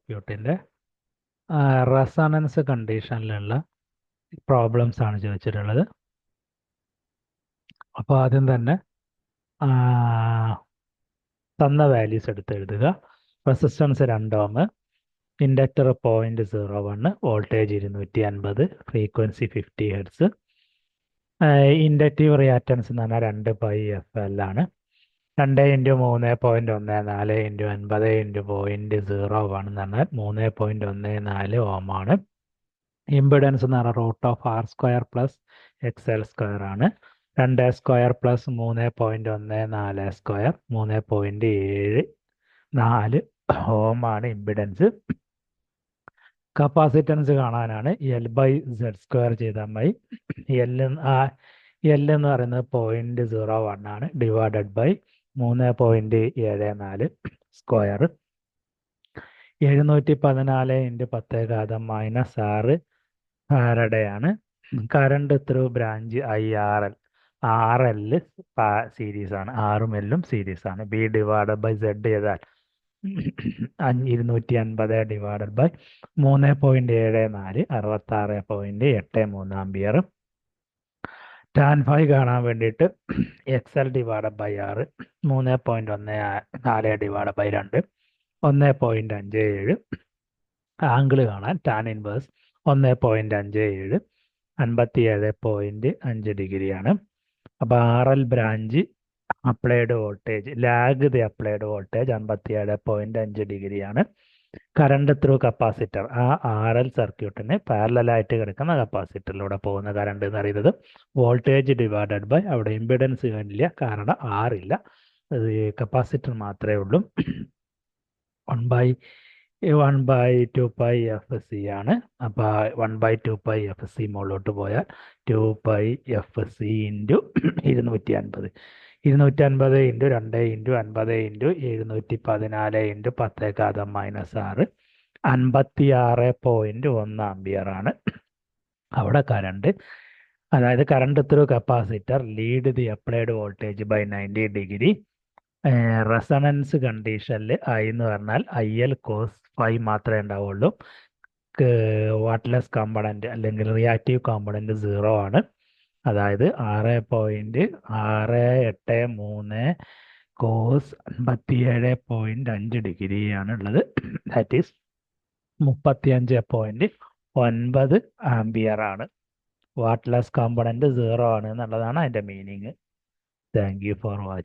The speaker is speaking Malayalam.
സർക്യൂട്ടിൻ്റെ റെസണൻസ് കണ്ടീഷനിലുള്ള പ്രോബ്ലംസ് ആണ് ചോദിച്ചിട്ടുള്ളത്. അപ്പോൾ ആദ്യം തന്നെ തന്ന വാല്യൂസ് എടുത്ത് എഴുതുക. Resistance 2 ohm, inductor 0.01, voltage 250, frequency 50 hertz. Inductive reactance എന്ന് പറഞ്ഞാൽ 2πfL ആണ്. 2 × 3.14 × 50 × 0.01 എന്ന് പറഞ്ഞാൽ 3.14 ഓം ആണ്. ഇമ്പിഡൻസ് എന്ന് പറഞ്ഞാൽ √R² + XL² ആണ്. 2² + 3.14² 3.74 ഓം ആണ് ഇമ്പിഡൻസ്. കപ്പാസിറ്റൻസ് കാണാനാണ് L/Z² ചെയ്താൽ മതി. L എന്ന് പറയുന്നത് 0.01 ആണ്, ഡിവൈഡഡ് ബൈ 3.74 സ്ക്വയർ. 714 × 10⁻⁻6 ഫാരഡേ ആണ്. Current through branch IRL. RL series ആണ്, ആറും എല്ലും സീരീസ് ആണ്. B ഡിവൈഡഡ് ബൈ Z ചെയ്താൽ 250 divided by 3.74 66.83 ampere. tan phi കാണാൻ വേണ്ടിയിട്ട് XL divided by R 3.14 divided by 2 1.57. Angle കാണാൻ tan ഇൻവേഴ്സ് 1.57 57.5 ഡിഗ്രിയാണ്. അപ്പോൾ RL branch applied voltage, lag the applied voltage 57.5 ഡിഗ്രിയാണ്. കറണ്ട് ത്രൂ കപ്പാസിറ്റർ, ആ RL സർക്യൂട്ടിന് പാരലായിട്ട് കിടക്കുന്ന കപ്പാസിറ്ററിലൂടെ പോകുന്ന കറണ്ട് എന്ന് പറയുന്നത് വോൾട്ടേജ് ഡിവൈഡഡ് ബൈ, അവിടെ ഇമ്പിഡൻസ് ഇല്ല കാരണം R ഇല്ല, കപ്പാസിറ്റർ മാത്രമേ ഉള്ളൂ. 1/2πfc ആണ്. അപ്പോൾ 1/2πfc മുകളിലോട്ട് പോയാൽ 2πfc × 250. 250 × 2 × 50 × 714 × 10⁻⁻6 56.1 ആംപിയർ ആണ് അവിടെ കറണ്ട്. അതായത് current through capacitor lead the applied voltage by 90 degree. Resonance കണ്ടീഷനിൽ I എന്ന് പറഞ്ഞാൽ IL cos phi മാത്രമേ ഉണ്ടാവുള്ളൂ. വാട്ട്ലെസ് കോമ്പണൻറ്റ് അല്ലെങ്കിൽ റിയാക്റ്റീവ് കോമ്പണൻറ്റ് 0 ആണ്. അതായത് 6.683 cos 57.5 ഡിഗ്രിയാണ് ഉള്ളത്. ദാറ്റ് ഈസ് 35.9 ആംപിയർ ആണ്. വാട്ട്ലെസ് കോമ്പണൻറ്റ് 0 ആണ് എന്നുള്ളതാണ് അതിൻ്റെ meaning. Thank you for watching.